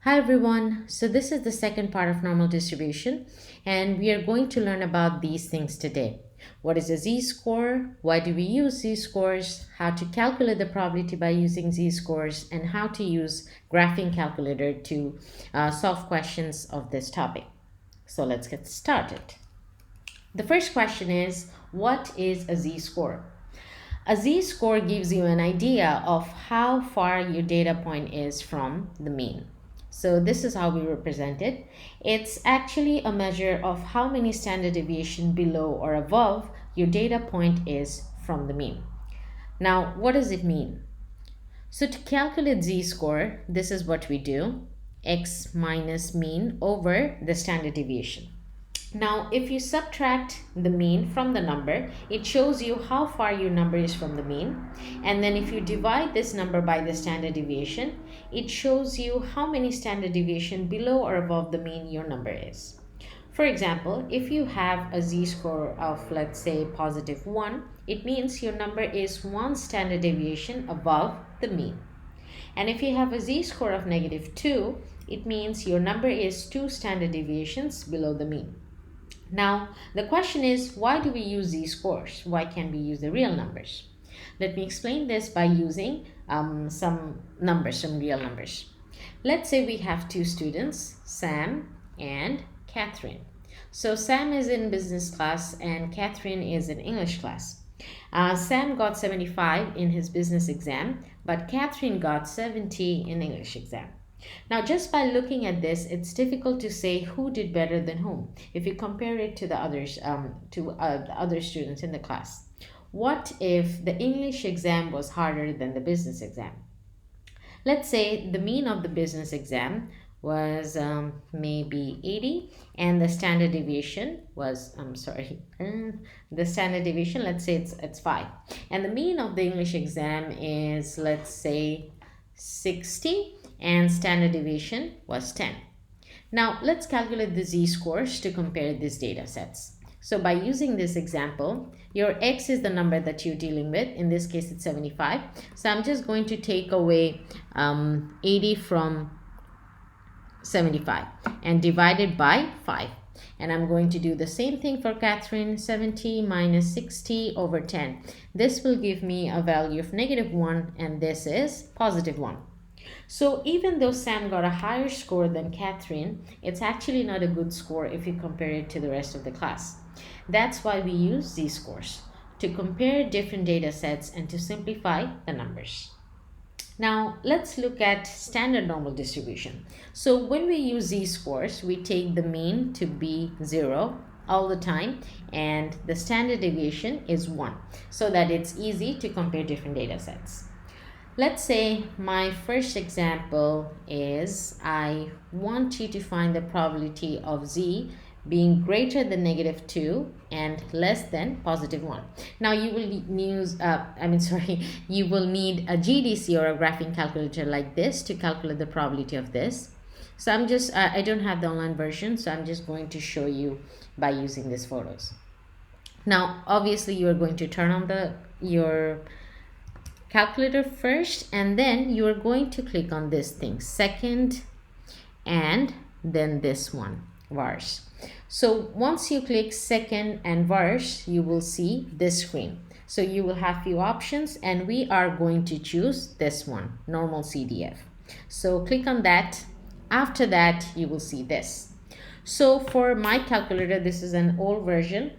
Hi everyone, so this is the second part of normal distribution and we are going to learn about these things today. What is a z-score, why do we use z-scores, how to calculate the probability by using z-scores, and how to use graphing calculator to solve questions of this topic. So let's get started. The first question is, what is a z-score? A z-score gives you an idea of how far your data point is from the mean. So this is how we represent it. It's actually a measure of how many standard deviation below or above your data point is from the mean. Now, what does it mean? So to calculate z-score, this is what we do. X minus mean over the standard deviation. Now, if you subtract the mean from the number, it shows you how far your number is from the mean. And then if you divide this number by the standard deviation, it shows you how many standard deviation below or above the mean your number is. For example, if you have a z-score of, let's say, positive 1, it means your number is 1 standard deviation above the mean. And if you have a z-score of negative 2, it means your number is 2 standard deviations below the mean. Now, the question is, why do we use these scores? Why can't we use the real numbers? Let me explain this by using some real numbers. Let's say we have two students, Sam and Catherine. So Sam is in business class and Catherine is in English class. Sam got 75 in his business exam, but Catherine got 70 in English exam. Now, just by looking at this, it's difficult to say who did better than whom if you compare it to the others, the other students in the class. What if the English exam was harder than the business exam? Let's say the mean of the business exam was maybe 80 and the standard deviation was, the standard deviation, let's say it's 5. And the mean of the English exam is, let's say, 60. And standard deviation was 10. Now let's calculate the z-scores to compare these data sets. So by using this example, your x is the number that you're dealing with. In this case, it's 75. So I'm just going to take away 80 from 75 and divide it by 5. And I'm going to do the same thing for Catherine, 70 minus 60 over 10. This will give me a value of negative 1 and this is positive 1. So even though Sam got a higher score than Catherine, it's actually not a good score if you compare it to the rest of the class. That's why we use these scores, to compare different data sets and to simplify the numbers. Now let's look at standard normal distribution. So when we use these scores, we take the mean to be 0 all the time and the standard deviation is 1 so that it's easy to compare different data sets. Let's say my first example is I want you to find the probability of z being greater than negative 2 and less than positive 1. Now you will you will need a GDC or a graphing calculator like this to calculate the probability of this. So I don't have the online version, so I'm just going to show you by using these photos. Now obviously you are going to turn on your calculator first and then you are going to click on this thing, second, and then this one, vars. So once you click second and vars, you will see this screen. So you will have few options and we are going to choose this one, normal CDF. So click on that. After that you will see this. So for my calculator, this is an old version.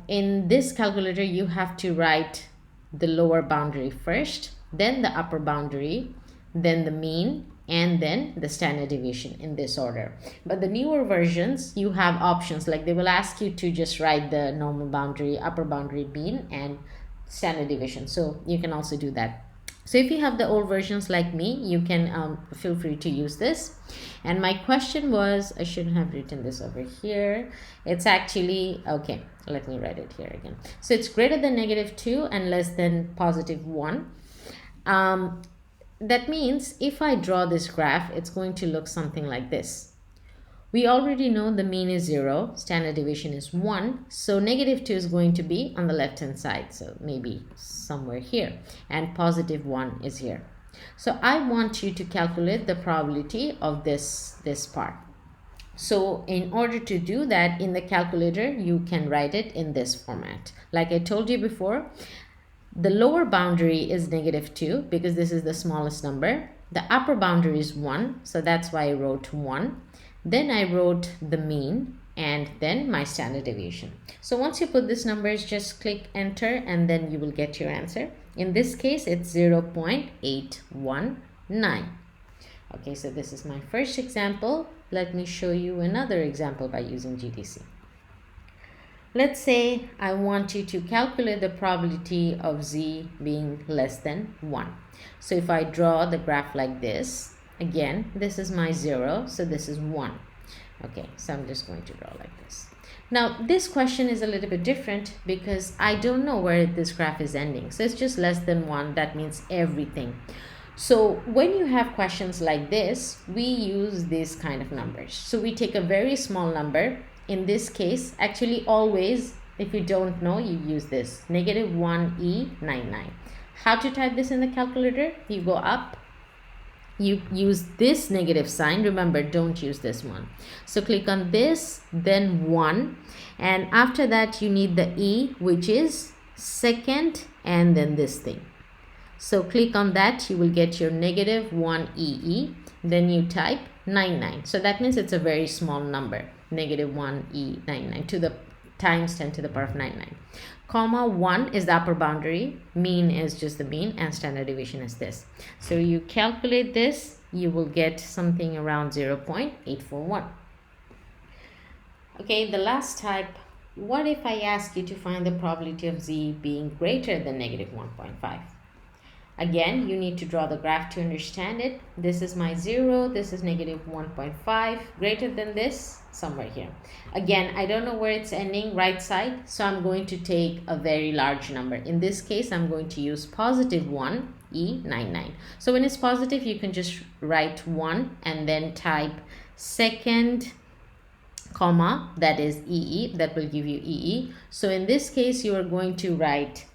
In this calculator you have to write the lower boundary first, then the upper boundary, then the mean, and then the standard deviation in this order. But the newer versions, you have options like they will ask you to just write the normal boundary, upper boundary, mean, and standard deviation. So you can also do that. So if you have the old versions like me, you can feel free to use this. And my question was, I shouldn't have written this over here. It's actually, okay, let me write it here again. So it's greater than negative 2 and less than positive 1. That means if I draw this graph, it's going to look something like this. We already know the mean is 0, standard deviation is 1, so negative 2 is going to be on the left hand side, so maybe somewhere here, and positive 1 is here. So I want you to calculate the probability of this part. So in order to do that in the calculator, you can write it in this format. Like I told you before, the lower boundary is -2 because this is the smallest number. The upper boundary is 1, so that's why I wrote 1. Then I wrote the mean and then my standard deviation. So once you put these numbers, just click enter and then you will get your answer. In this case, it's 0.819. Okay, so this is my first example. Let me show you another example by using GDC. Let's say I want you to calculate the probability of z being less than 1. So if I draw the graph like this, again, this is my 0, so this is 1. Okay, so I'm just going to draw like this. Now, this question is a little bit different because I don't know where this graph is ending. So it's just less than 1, that means everything. So when you have questions like this, we use these kind of numbers. So we take a very small number. In this case, actually always, if you don't know, you use this, -1e99. How to type this in the calculator? You go up, you use this negative sign. Remember, don't use this one. So click on this, then 1. And after that, you need the e, which is second, and then this thing. So click on that, you will get your -1ee. Then you type 99. So that means it's a very small number, -1e99 to the times 10 to the power of 99. Comma 1 is the upper boundary, mean is just the mean, and standard deviation is this. So you calculate this, you will get something around 0.841. Okay, the last type, what if I ask you to find the probability of z being greater than -1.5? Again, you need to draw the graph to understand it. This is my 0, this is -1.5, greater than this, somewhere here. Again, I don't know where it's ending, right side, so I'm going to take a very large number. In this case, I'm going to use +1, E99. So when it's positive, you can just write 1 and then type second, comma, that is EE, that will give you EE. So in this case, you are going to write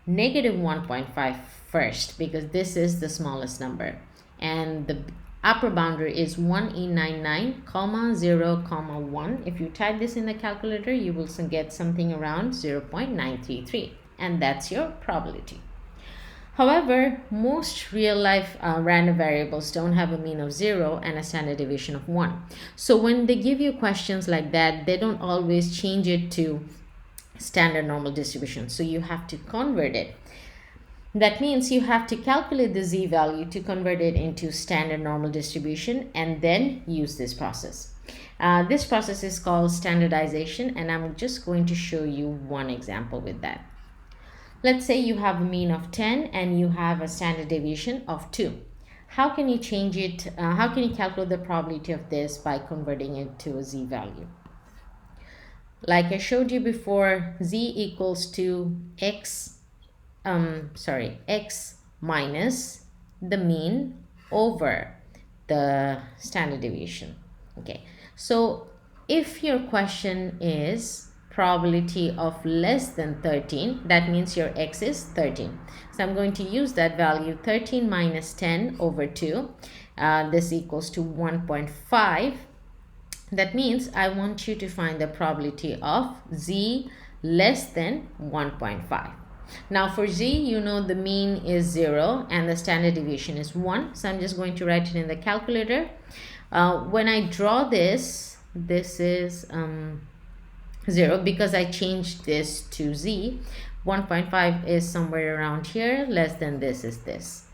-1.5 first because this is the smallest number, and the upper boundary is 1e99, comma 0, comma 1. If you type this in the calculator, you will get something around 0.933, and that's your probability. However, most real-life random variables don't have a mean of 0 and a standard deviation of 1. So when they give you questions like that, they don't always change it to standard normal distribution. So you have to convert it. That means you have to calculate the z value to convert it into standard normal distribution and then use this process. This process is called standardization, and I'm just going to show you one example with that. Let's say you have a mean of 10 and you have a standard deviation of 2. How can you change it? How can you calculate the probability of this by converting it to a z value? Like I showed you before, z equals to x minus the mean over the standard deviation. Okay, so if your question is probability of less than 13, that means your x is 13. So I'm going to use that value, 13 minus 10 over 2. This equals to 1.5. That means I want you to find the probability of z less than 1.5. Now for z, you know the mean is 0 and the standard deviation is 1. So I'm just going to write it in the calculator. When I draw this, this is 0 because I changed this to z. 1.5 is somewhere around here, less than this is this.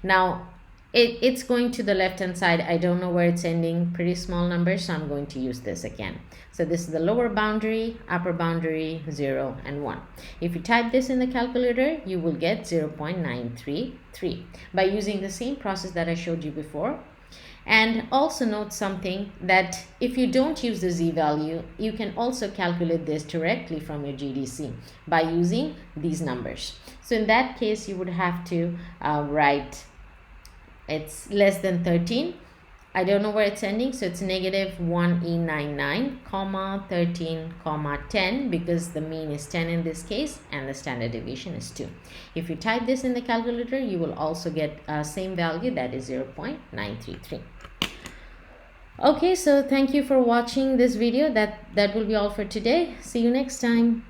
Now it's going to the left hand side. I don't know where it's ending, pretty small number, so I'm going to use this again. So this is the lower boundary, upper boundary, 0 and 1. If you type this in the calculator, you will get 0.933 by using the same process that I showed you before. And also note something, that if you don't use the z value, you can also calculate this directly from your GDC by using these numbers. So in that case, you would have to write it's less than 13, I don't know where it's ending, so it's negative 1e99, comma 13, comma 10, because the mean is 10 in this case and the standard deviation is 2. If you type this in the calculator, you will also get same value, that is 0.933. Okay, so thank you for watching this video. That will be all for today. See you next time.